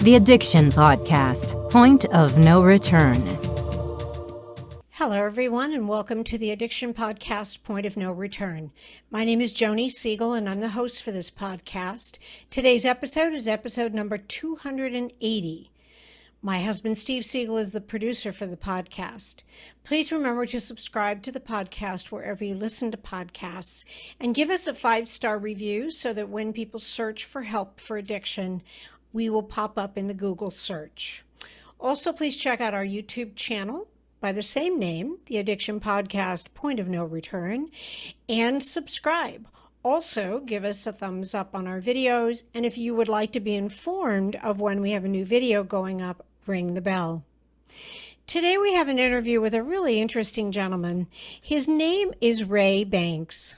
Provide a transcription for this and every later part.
The Addiction Podcast, Point of No Return. Hello, everyone, and welcome to the Addiction Podcast, Point of No Return. My name is Joni Siegel, and I'm the host for this podcast. Today's episode is episode number 280. My husband, Steve Siegel, is the producer for the podcast. Please remember to subscribe to the podcast wherever you listen to podcasts and give us a 5-star review so that when people search for help for addiction, we will pop up in the Google search. Also, please check out our YouTube channel by the same name, the Addiction Podcast, Point of No Return, and subscribe. Also, give us a thumbs up on our videos, and if you would like to be informed of when we have a new video going up, ring the bell. Today we have an interview with a really interesting gentleman. His name is Ray Banks.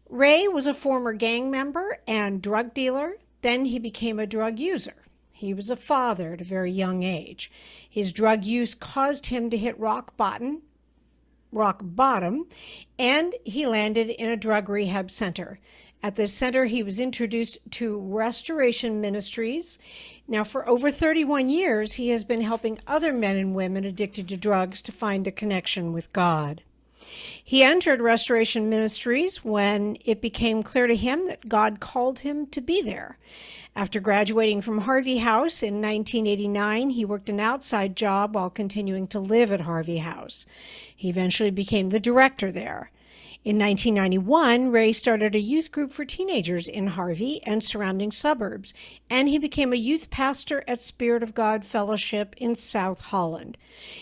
Ray was a former gang member and drug dealer. Then he became a drug user. He was a father at a very young age. His drug use caused him to hit rock bottom, and he landed in a drug rehab center. At this center, he was introduced to Restoration Ministries. Now, for over 31 years, he has been helping other men and women addicted to drugs to find a connection with God. He entered Restoration Ministries when it became clear to him that God called him to be there. After graduating from Harvey House in 1989, he worked an outside job while continuing to live at Harvey House. He eventually became the director there. In 1991, Ray started a youth group for teenagers in Harvey and surrounding suburbs, and he became a youth pastor at Spirit of God Fellowship in South Holland.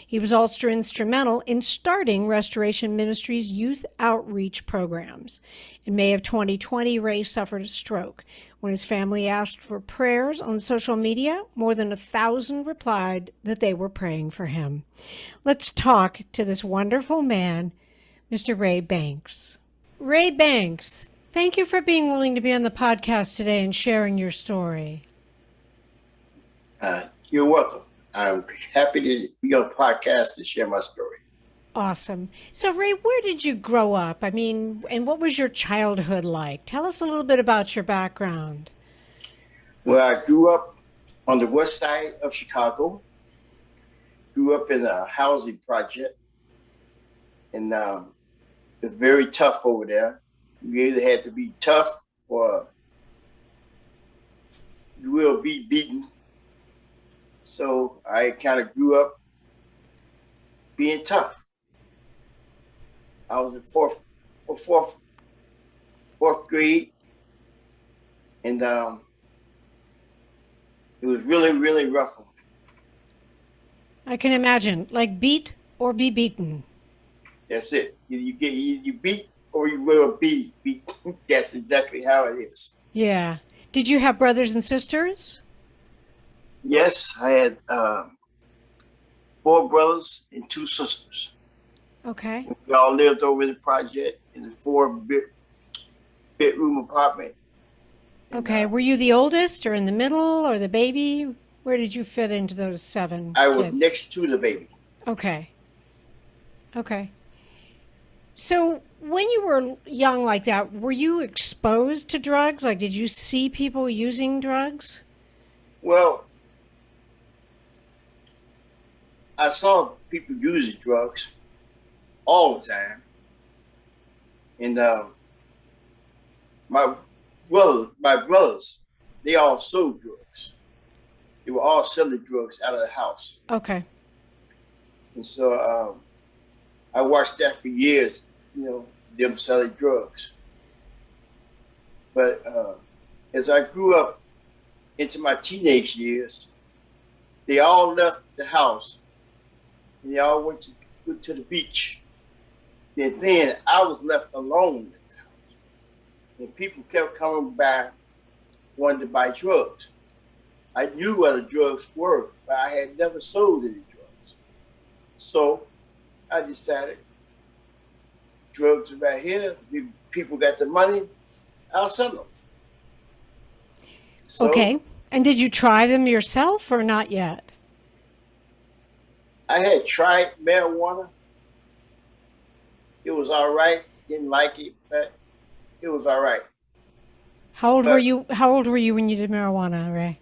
He was also instrumental in starting Restoration Ministries' youth outreach programs. In May of 2020, Ray suffered a stroke. When his family asked for prayers on social media, more than 1,000 replied that they were praying for him. Let's talk to this wonderful man, Mr. Ray Banks. Ray Banks, thank you for being willing to be on the podcast today and sharing your story. You're welcome. I'm happy to be on the podcast and share my story. Awesome. So, Ray, where did you grow up? And what was your childhood like? Tell us a little bit about your background. Well, I grew up on the west side of Chicago. Grew up in a housing project. And it's very tough over there. You either had to be tough or you will be beaten. So I kind of grew up being tough. I was in fourth grade, and it was really, really rough on me. I can imagine, like beat or be beaten. That's it. You beat or you will be beat. That's exactly how it is. Yeah. Did you have brothers and sisters? Yes, I had 4 brothers and 2 sisters. Okay. We all lived over in the project in a 4-bedroom apartment. Okay. Were you the oldest or in the middle or the baby? Where did you fit into those 7 I was kids? next to the baby. Okay. So when you were young like that, were you exposed to drugs? Like, did you see people using drugs? Well, I saw people using drugs all the time. And my brothers, they all sold drugs. They were all selling drugs out of the house. Okay. And so I watched that for years, them selling drugs. But as I grew up into my teenage years, they all left the house and they all went to the beach. And then I was left alone in the house. And people kept coming by wanting to buy drugs. I knew where the drugs were, but I had never sold any drugs. So I decided drugs are right here. People got the money, I'll sell them. So, Okay. And did you try them yourself or not yet? I had tried marijuana. It was all right. Didn't like it, but it was all right. How old were you when you did marijuana, Ray?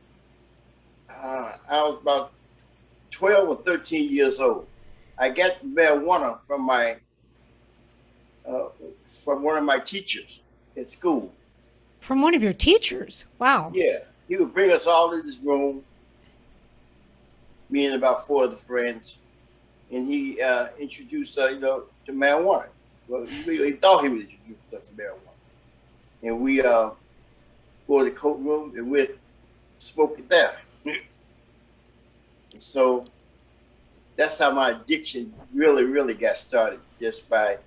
I was about 12 or 13 years old. I got marijuana from one of my teachers at school. From one of your teachers? Wow. Yeah, he would bring us all in this room, me and about 4 other friends, and he introduced us, to marijuana. Well, he thought he would introduce us to marijuana, and we go to the coat room and we'd smoke it there. And so that's how my addiction really, really got started, just by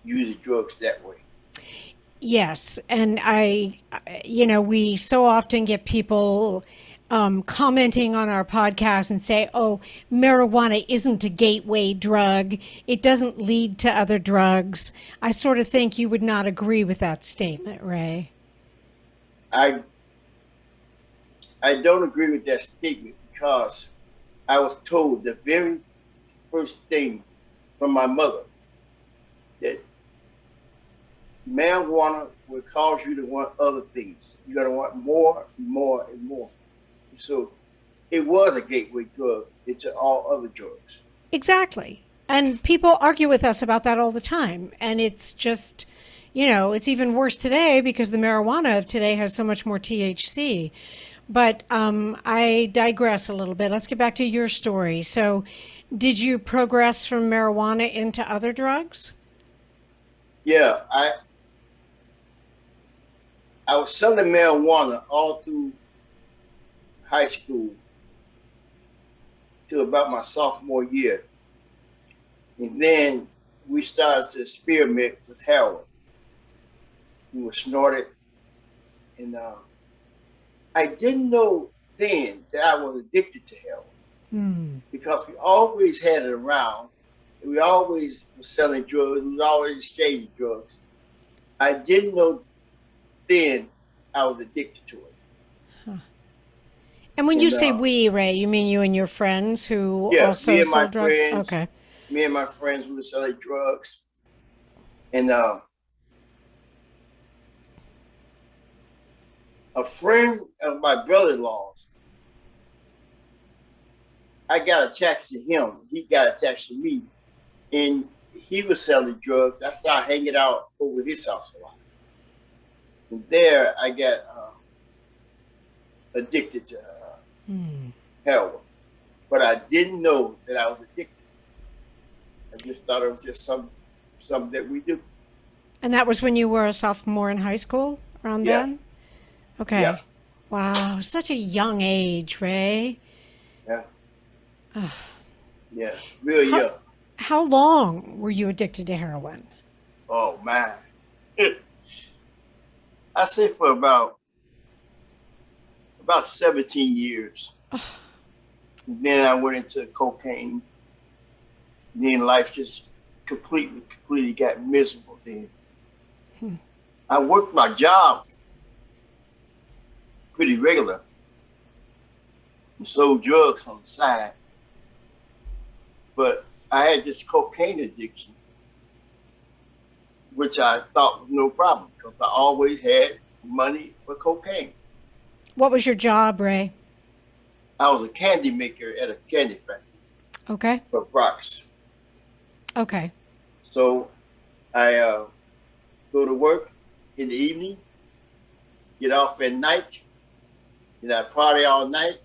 using drugs that way. Yes. And we so often get people commenting on our podcast and say, oh, marijuana isn't a gateway drug. It doesn't lead to other drugs. I sort of think you would not agree with that statement, Ray. I don't agree with that statement because I was told the very first thing from my mother that marijuana will cause you to want other things. You're going to want more and more and more. So it was a gateway drug into all other drugs. Exactly. And people argue with us about that all the time. And it's just, it's even worse today because the marijuana of today has so much more THC. But I digress a little bit. Let's get back to your story. So did you progress from marijuana into other drugs? Yeah, I was selling marijuana all through high school till about my sophomore year. And then we started to experiment with heroin. We were snorted. And I didn't know then that I was addicted to heroin because we always had it around. We always were selling drugs. We was always exchanging drugs. I didn't know then I was addicted to it. Huh. And when you say we, Ray, you mean you and your friends who also me and my sold drugs? friends. Okay. Me and my friends who were selling drugs. And a friend of my brother-in-law's, I got attached to him. He got attached to me. And he was selling drugs. I started hanging out over his house a lot. And there I got addicted to heroin. But I didn't know that I was addicted. I just thought it was just something that we do. And that was when you were a sophomore in high school, around then? Okay. Yeah. Wow, such a young age, Ray. Yeah. Yeah, real young. How long were you addicted to heroin? Oh, man. I say for about 17 years. And then I went into cocaine. And then life just completely got miserable then. I worked my job pretty regular and sold drugs on the side. But I had this cocaine addiction, which I thought was no problem because I always had money for cocaine. What was your job, Ray? I was a candy maker at a candy factory. Okay. For Brock's. Okay. So I go to work in the evening, get off at night, and I party all night.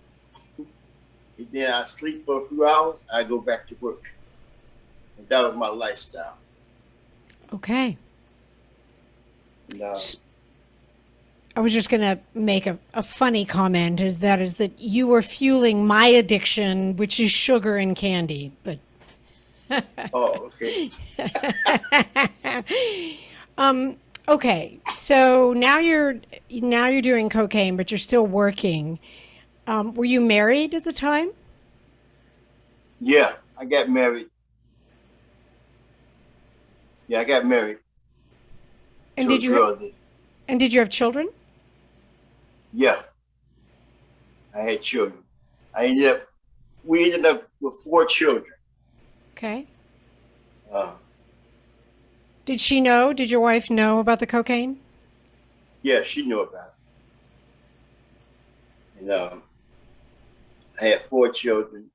And then I sleep for a few hours. I go back to work. And that was my lifestyle. Okay. And, I was just going to make a funny comment is that you were fueling my addiction, which is sugar and candy. But oh, okay. Okay. So now you're doing cocaine, but you're still working. Were you married at the time? Yeah, I got married. Yeah, I got married. And did you have children? Yeah, I had children. We ended up with 4 children. Okay. Did your wife know about the cocaine? Yeah, she knew about it. And I had 4 children.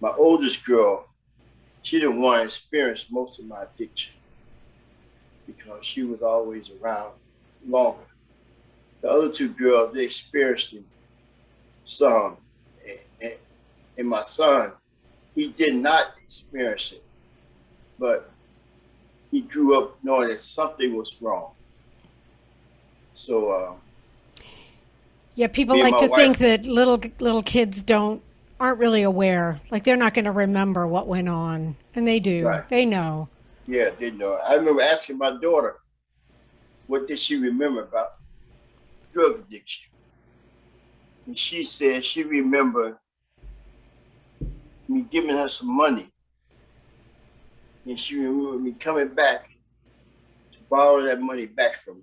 My oldest girl, she didn't want to experience most of my addiction because she was always around longer. The other 2 girls, they experienced it some. And my son, he did not experience it, but he grew up knowing that something was wrong. So, yeah, people like to think that little kids aren't really aware. Like they're not going to remember what went on, and they do. Right. They know. Yeah, they know. I remember asking my daughter, what did she remember about drug addiction? And she said she remembered me giving her some money. And she remembered me coming back to borrow that money back from her.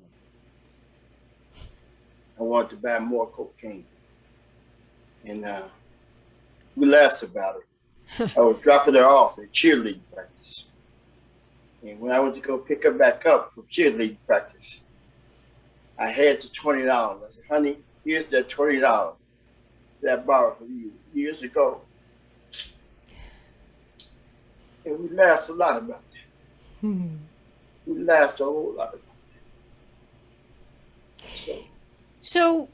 I wanted to buy more cocaine. And we laughed about it. I was dropping her off at cheerleading practice. And when I went to go pick her back up from cheerleading practice, I had the $20. I said, honey, here's that $20 that I borrowed from you years ago. And we laughed a lot about that. We laughed a whole lot about that. So,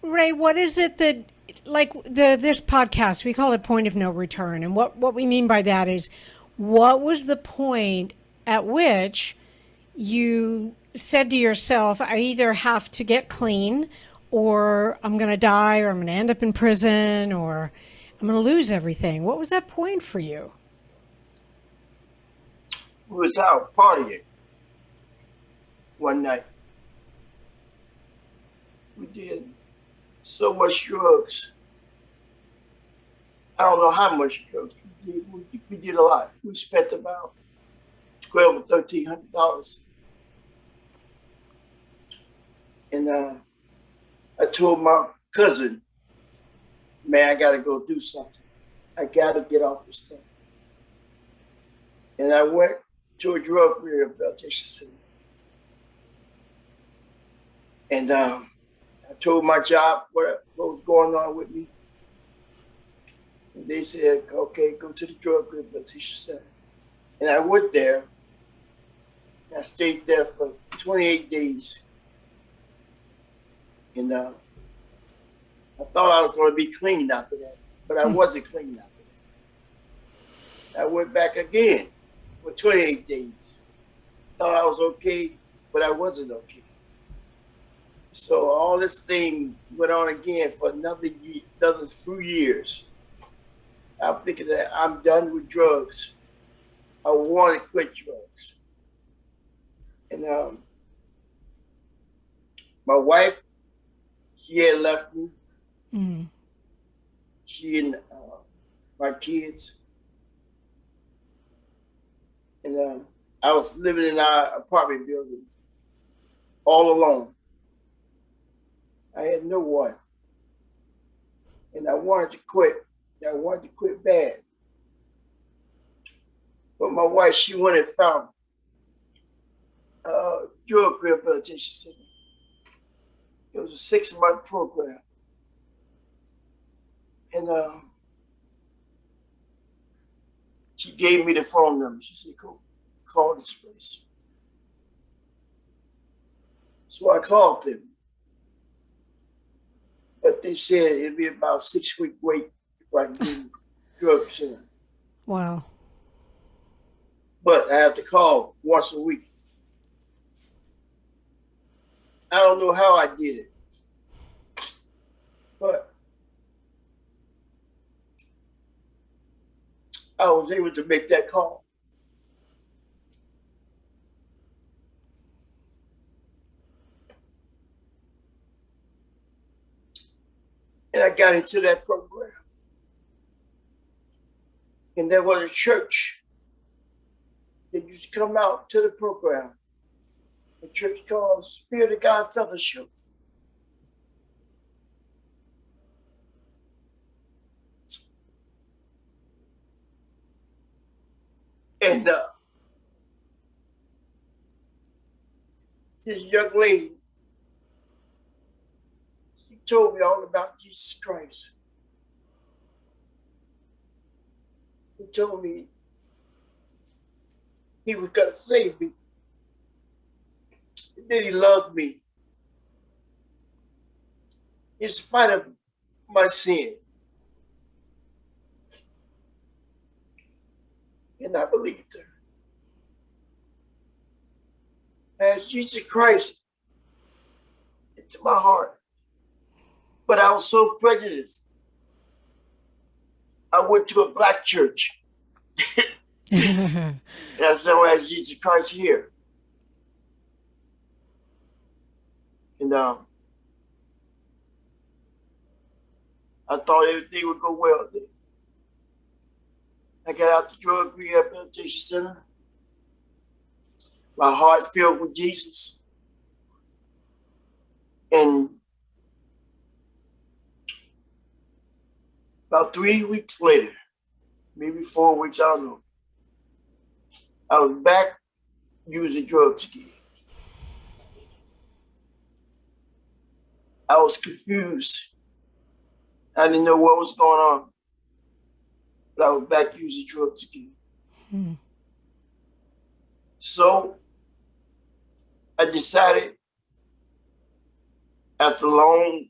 Ray, what is it that, like this podcast, we call it Point of No Return. And what we mean by that is, what was the point at which you said to yourself, I either have to get clean or I'm going to die or I'm going to end up in prison or I'm going to lose everything? What was that point for you? We was out partying one night. We did so much drugs. I don't know how much drugs we did. We did a lot. We spent about $1,200 or $1,300. And I told my cousin, man, I got to go do something. I got to get off this stuff. And I went to a drug rehabilitation center. And I told my job what was going on with me. And they said, okay, go to the drug rehabilitation center. And I went there. I stayed there for 28 days. And I thought I was going to be clean after that, but I wasn't clean after that. I went back again for 28 days. Thought I was okay, but I wasn't okay. So all this thing went on again for another few years. I'm thinking that I'm done with drugs. I want to quit drugs. And my wife, she had left me. She and my kids. And I was living in our apartment building all alone. I had no one. And I wanted to quit. I wanted to quit bad. But my wife, she went and found a drug rehabilitation center. It was a 6-month program. And she gave me the phone number. She said, go call this place. So I called them. But they said it'd be about a 6-week wait if I can get drugs in. Wow. But I have to call once a week. I don't know how I did it. But I was able to make that call. And I got into that program. And there was a church that used to come out to the program. A church called Spirit of God Fellowship. And this young lady, told me all about Jesus Christ. He told me he was going to save me. And then he loved me in spite of my sin. And I believed her. I asked Jesus Christ into my heart. But I was so prejudiced. I went to a black church. And I said, I asked Jesus Christ here. And I thought everything would go well there. I got out the drug rehabilitation center. My heart filled with Jesus. And about 3 weeks later, maybe 4 weeks, I don't know, I was back using drugs again. I was confused. I didn't know what was going on. But I was back using drugs again. So I decided, after a long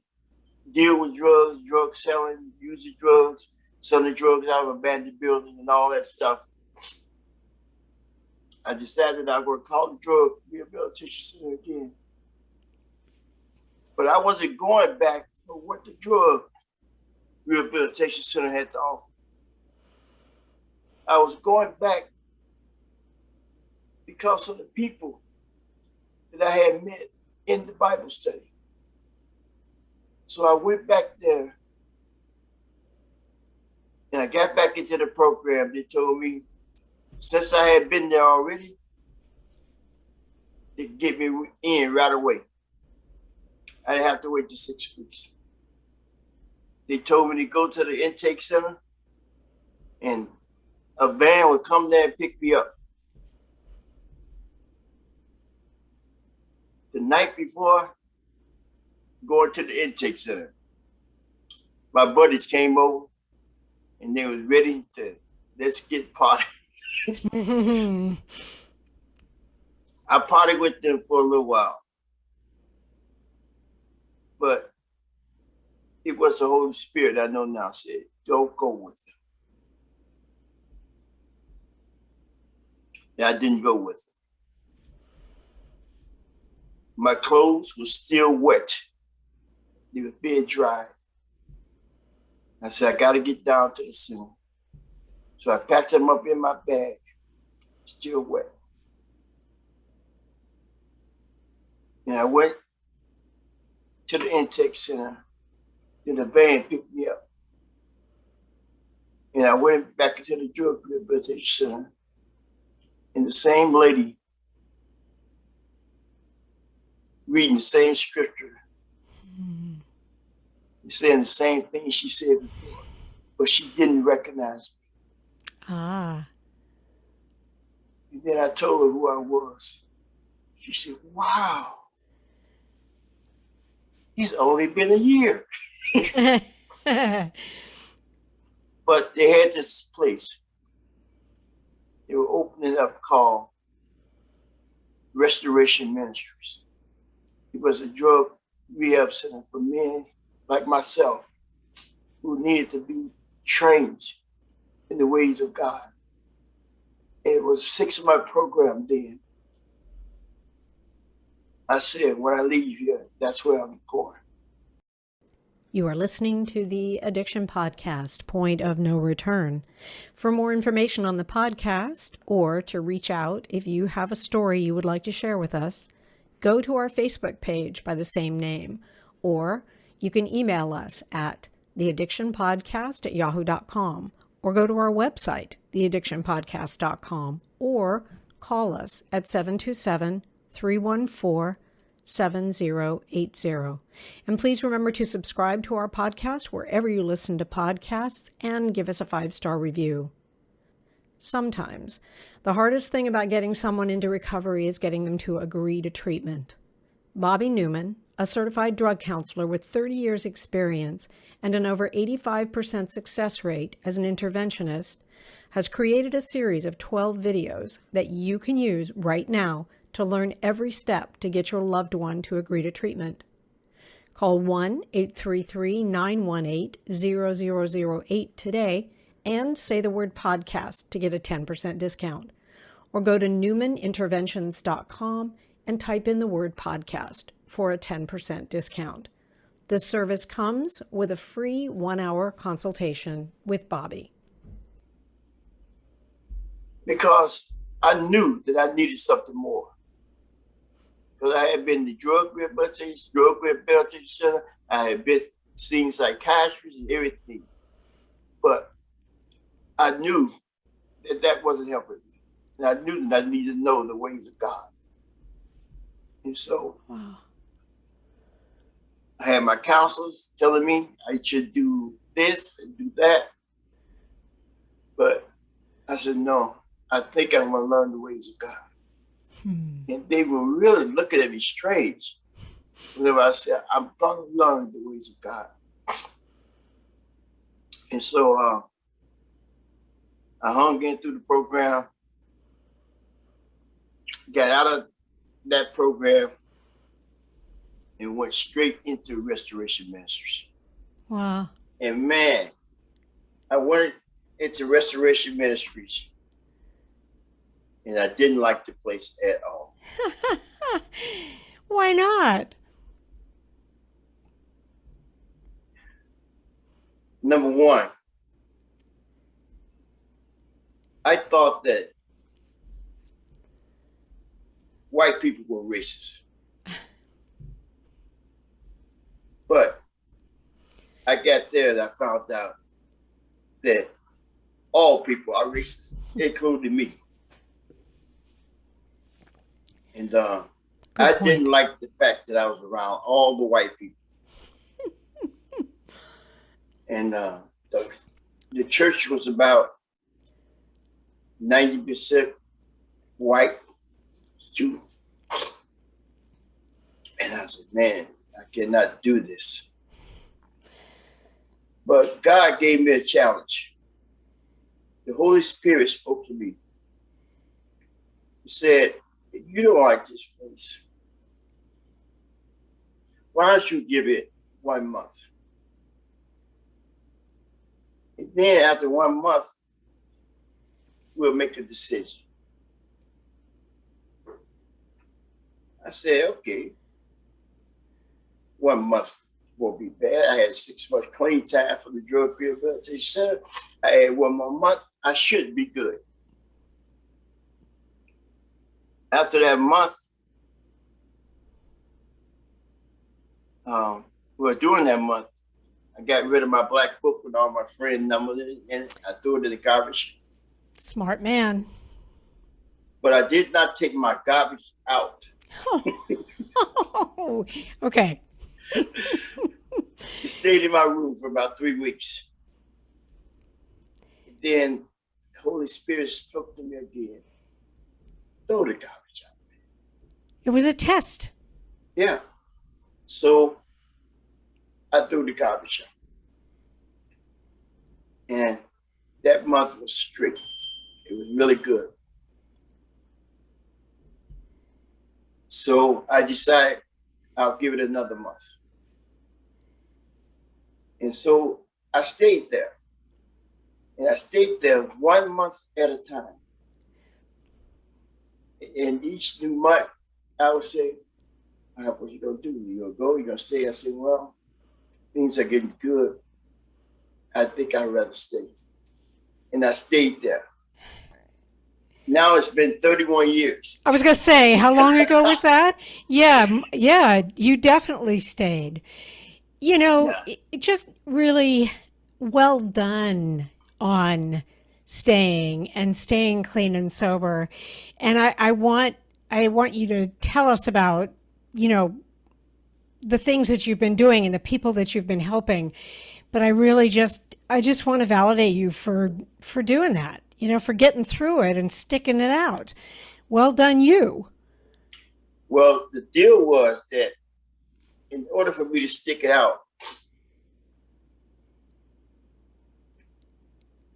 deal with drugs, drug selling, using drugs, selling drugs out of an abandoned building and all that stuff, I decided I was going to call the drug rehabilitation center again. But I wasn't going back for what the drug rehabilitation center had to offer. I was going back because of the people that I had met in the Bible study. So I went back there and I got back into the program. They told me, since I had been there already, they could get me in right away. I didn't have to wait till 6 weeks. They told me to go to the intake center and a van would come there and pick me up. The night before going to the intake center, my buddies came over and they was ready to, let's get party. I partied with them for a little while. But it was the Holy Spirit I know now said, don't go with them. And I didn't go with them. My clothes were still wet. They were being dry. I said, I got to get down to the center. So I packed them up in my bag, still wet. And I went to the intake center. Then the van picked me up. And I went back into the drug rehabilitation center. And the same lady reading the same scripture, saying the same thing she said before, but she didn't recognize me. And then I told her who I was. She said, wow, he's only been a year. But they had this place. They were opening up called Restoration Ministries. It was a drug rehab center for men like myself who needed to be trained in the ways of God. And it was a 6-month program then. I said, when I leave here, that's where I'm going. You are listening to the Addiction Podcast, Point of No Return. For more information on the podcast or to reach out if you have a story you would like to share with us, go to our Facebook page by the same name, or you can email us at theaddictionpodcast@yahoo.com, or go to our website, theaddictionpodcast.com, or call us at 727-314-7080. And please remember to subscribe to our podcast wherever you listen to podcasts and give us a 5-star review. Sometimes, the hardest thing about getting someone into recovery is getting them to agree to treatment. Bobby Newman, a a certified drug counselor with 30 years experience and an over 85% success rate as an interventionist, has created a series of 12 videos that you can use right now to learn every step to get your loved one to agree to treatment. Call 1-833-918-0008 today and say the word podcast to get a 10% discount. Or go to newmaninterventions.com and type in the word podcast for a 10% discount. This service comes with a free 1-hour consultation with Bobby. Because I knew that I needed something more. Because I had been to drug rehabilitation center, I had been seeing psychiatrists and everything. But I knew that that wasn't helping me. And I knew that I needed to know the ways of God. And so I had my counselors telling me I should do this and do that. But I said, no, I think I want to learn the ways of God. And they were really looking at me strange whenever I said, I'm going to learn the ways of God. And so I hung in through the program, got out of that program, and went straight into Restoration Ministries. Wow. And man, I went into Restoration Ministries, and I didn't like the place at all. Why not? Number one, I thought that white people were racist. But I got there and I found out that all people are racist, including me. And I didn't like the fact that I was around all the white people. And the church was about 90% white, Jew. And I said, man, I cannot do this. But God gave me a challenge. The Holy Spirit spoke to me. He said, you don't like this place. Why don't you give it 1 month? And then after 1 month, we'll make a decision. I said, okay, 1 month won't be bad. I had 6 months clean time for the drug rehabilitation center. I had 1 more month. I should be good. After that month, during that month, I got rid of my black book with all my friend numbers in it, and I threw it in the garbage. Smart man. But I did not take my garbage out. Oh, okay. It stayed in my room for about 3 weeks. And then the Holy Spirit spoke to me again. Throw the garbage out. It was a test. Yeah. So I threw the garbage out. And that month was strict. It was really good. So I decided I'll give it another month. And so I stayed there. And I stayed there 1 month at a time. And each new month, I would say, what you going to do? You going to go? You going to stay? I said, well, things are getting good. I think I'd rather stay. And I stayed there. Now it's been 31 years. I was going to say, how long ago was that? Yeah, you definitely stayed. You know, it just really well done on staying clean and sober. And I want you to tell us about, you know, the things that you've been doing and the people that you've been helping. But I just want to validate you for doing that, you know, for getting through it and sticking it out. Well done, you. Well, the deal was that in order for me to stick it out,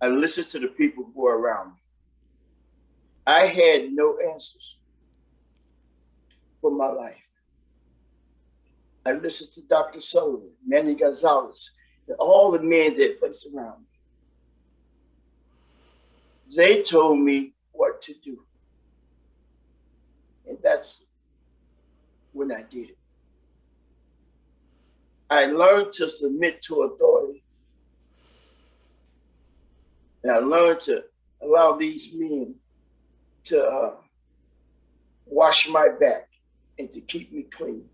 I listened to the people who were around me. I had no answers for my life. I listened to Dr. Sullivan, Manny Gonzalez, and all the men that placed around me. They told me what to do. And that's when I did it. I learned to submit to authority. And I learned to allow these men to wash my back and to keep me clean.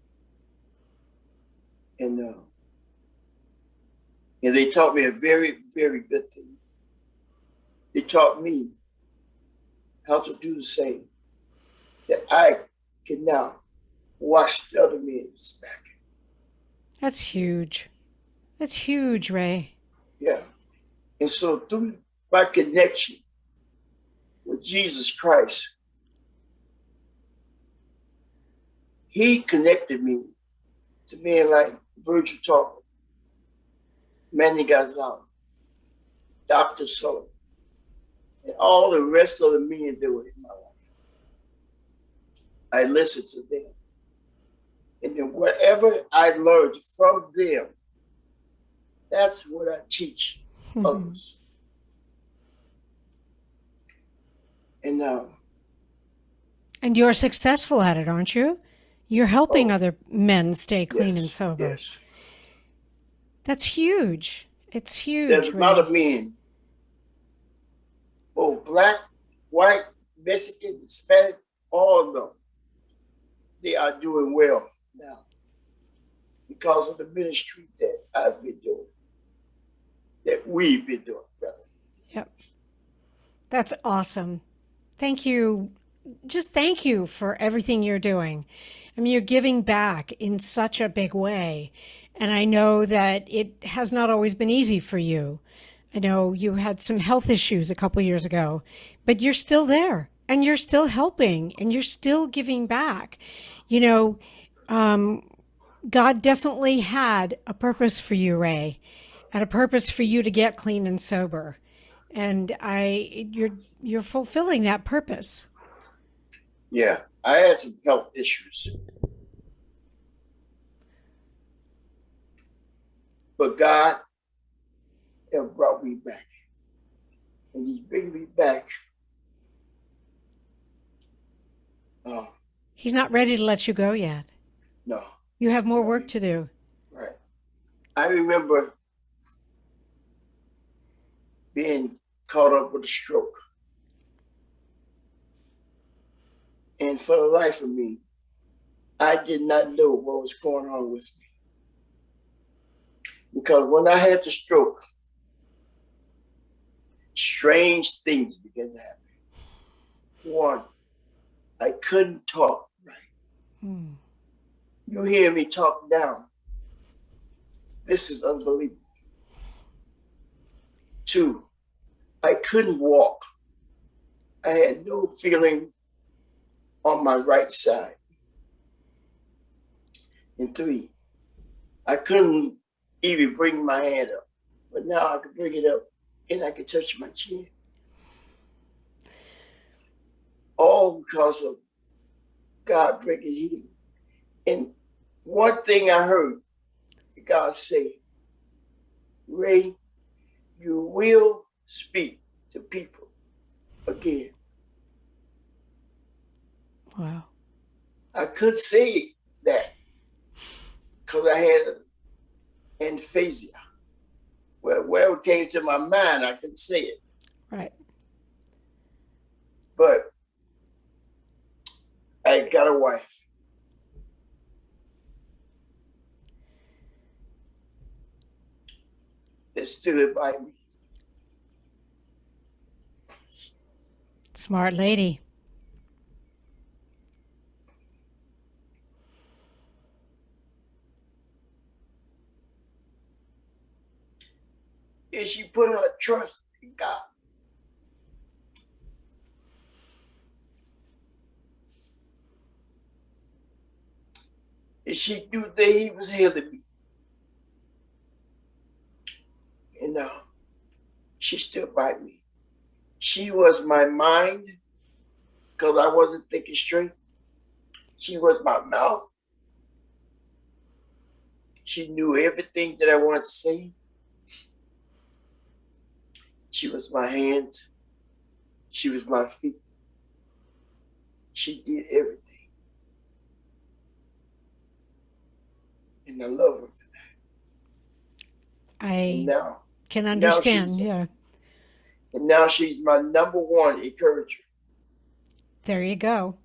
And they taught me a very, very good thing. They taught me how to do the same, that I can now wash the other men's back. That's huge. That's huge, Ray. Yeah. And so through my connection with Jesus Christ, he connected me to men like Virgil Talbot, Manny Gonzalez, Dr. Sullivan, and all the rest of the men that were in my life. I listened to them. And then whatever I learned from them, that's what I teach others. And you're successful at it, aren't you? You're helping other men stay clean and sober. Yes. That's huge. It's huge. There's a lot of men, both black, white, Mexican, Hispanic, all of them. They are doing well now because of the ministry that I've been doing, that we've been doing, brother. Yep. That's awesome. Thank you. Just thank you for everything you're doing. I mean, you're giving back in such a big way. And I know that it has not always been easy for you. I know you had some health issues a couple years ago, but you're still there and you're still helping and you're still giving back. You know, God definitely had a purpose for you, Ray, and a purpose for you to get clean and sober. And you're fulfilling that purpose. Yeah, I had some health issues. But God has brought me back. And he's bringing me back. He's not ready to let you go yet. No. You have more work to do. Right. I remember being caught up with a stroke. And for the life of me, I did not know what was going on with me. Because when I had the stroke, strange things began to happen. One, I couldn't talk right. You hear me talk down. This is unbelievable. Two, I couldn't walk. I had no feeling on my right side. And three, I couldn't even bring my hand up. But now I can bring it up and I can touch my chin. All because of God bringing healing. And one thing I heard God say, Ray, you will speak to people again. Wow. I could say that because I had aphasia. Well, whatever came to my mind, I could say it. Right. But I got a wife. That stood by me. Smart lady. And she put her trust in God. And she knew that he was healing me. And she stood by me. She was my mind because I wasn't thinking straight. She was my mouth. She knew everything that I wanted to say. She was my hands. She was my feet. She did everything. And I love her for that. I Now, can understand. And now she's my number one encourager. There you go.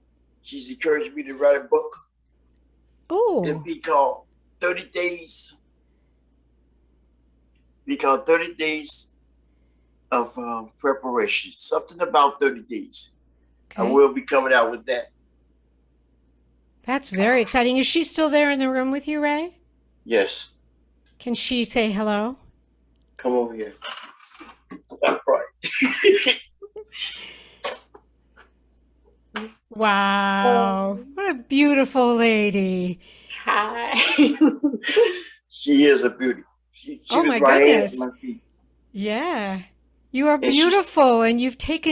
She's encouraged me to write a book. Oh. It'll be called 30 Days. Be called 30 Days of Preparation. Something about 30 days. Okay. I will be coming out with that. That's very exciting. Is she still there in the room with you, Ray? Yes. Can she say hello? Come over here. Stop crying. Wow. What a beautiful lady. Hi. She is a beauty. She Oh, was my my hands goodness. and my feet. Yeah. You are And she's- beautiful, and you've Thank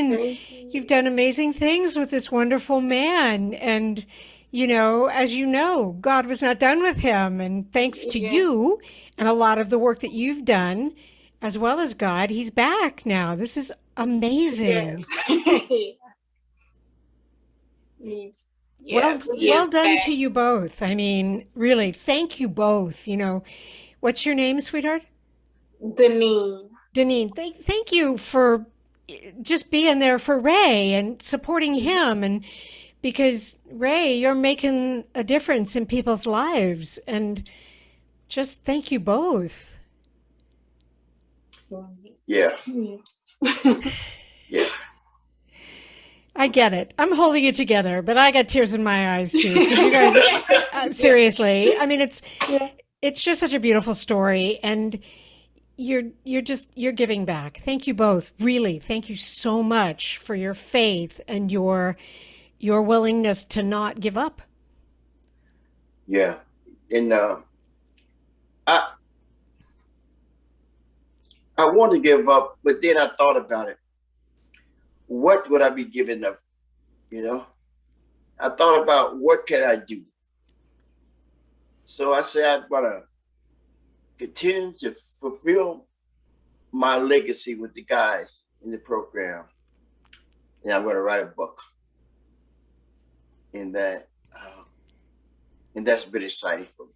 done amazing things with this wonderful man. And, you know, as you know, God was not done with him. And thanks to Yeah. you and a lot of the work that you've done, as well as God, he's back now. This is amazing. Yes. Well done to you both. I mean, really, thank you both. You know, what's your name, sweetheart? Deneen. Deneen, thank you for just being there for Ray and supporting him. And because Ray, you're making a difference in people's lives. And just thank you both. Yeah. Yeah. I get it. I'm holding it together, but I got tears in my eyes too. Because you guys, seriously, I mean, it's just such a beautiful story, and you're giving back. Thank you both. Really, thank you so much for your faith and your willingness to not give up. Yeah. And I want to give up, but then I thought about it. What would I be giving up? You know, I thought about what can I do. So I said I want to continue to fulfill my legacy with the guys in the program, and I'm going to write a book. And that's been exciting for me.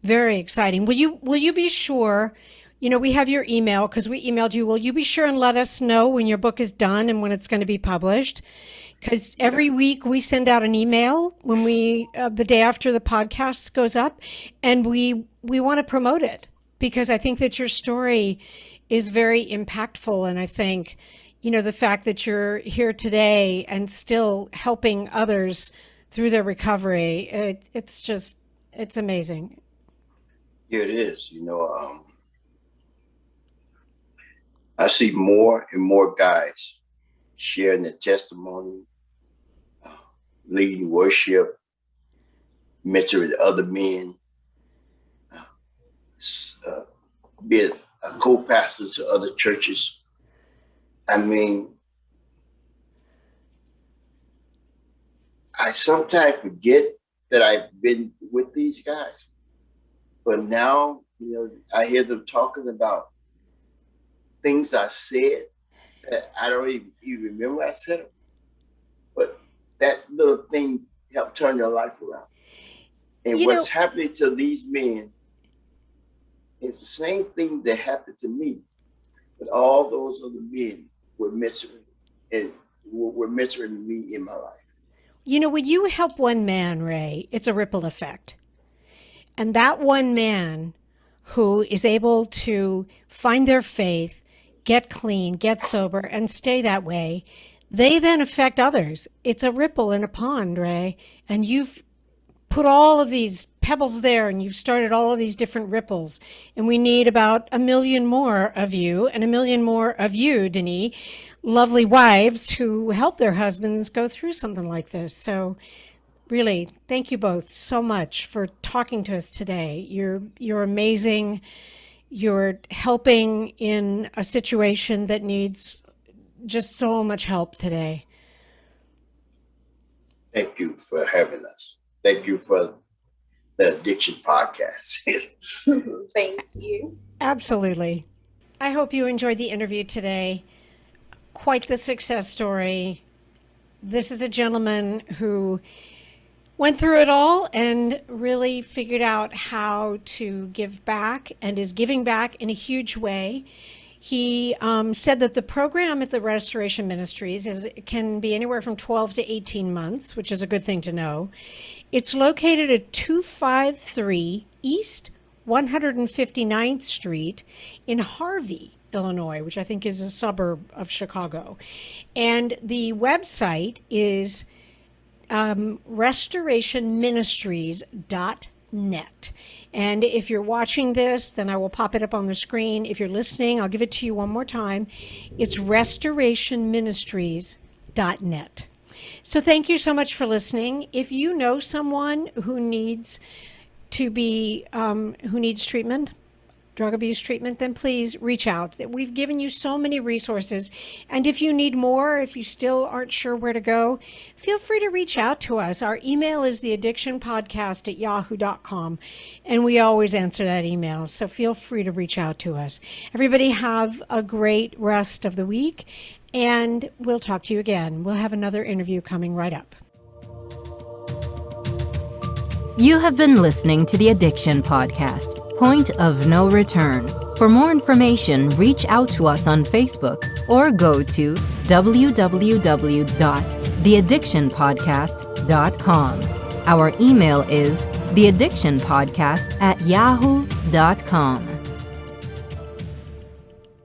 Very exciting. Will you be sure? You know, we have your email because we emailed you. Will you be sure and let us know when your book is done and when it's going to be published? Because every week we send out an email when the day after the podcast goes up, and we want to promote it because I think that your story is very impactful. And I think, you know, the fact that you're here today and still helping others through their recovery, it's amazing. Yeah, it is. You know, I see more and more guys sharing their testimony, leading worship, mentoring other men, being a co-pastor to other churches. I mean, I sometimes forget that I've been with these guys, but now, you know, I hear them talking about things I said that I don't even remember I said them. But that little thing helped turn their life around. And what's happening to these men is the same thing that happened to me. But all those other men were mentoring me in my life. You know, when you help one man, Ray, it's a ripple effect. And that one man who is able to find their faith, get clean, get sober, and stay that way, they then affect others. It's a ripple in a pond, Ray. And you've put all of these pebbles there, and you've started all of these different ripples. And we need about 1 million more of you and 1 million more of you, Denise, lovely wives who help their husbands go through something like this. So Really, thank you both so much for talking to us today. You're amazing. You're helping in a situation that needs just so much help today. Thank you for having us. Thank you for the Addiction Podcast. Thank you. Absolutely. I hope you enjoyed the interview today. Quite the success story. This is a gentleman who went through it all and really figured out how to give back and is giving back in a huge way. He said that the program at the Restoration Ministries can be anywhere from 12 to 18 months, which is a good thing to know. It's located at 253 East 159th Street in Harvey, Illinois, which I think is a suburb of Chicago. And the website is restorationministries.net. And if you're watching this, then I will pop it up on the screen. If you're listening, I'll give it to you one more time. It's restorationministries.net. So thank you so much for listening. If you know someone who needs treatment, drug abuse treatment, then please reach out. We've given you so many resources. And if you need more, if you still aren't sure where to go, feel free to reach out to us. Our email is theaddictionpodcast@yahoo.com. And we always answer that email. So feel free to reach out to us. Everybody have a great rest of the week. And we'll talk to you again. We'll have another interview coming right up. You have been listening to the Addiction Podcast, Point of No Return. For more information, reach out to us on Facebook or go to www.theaddictionpodcast.com. Our email is theaddictionpodcast@yahoo.com.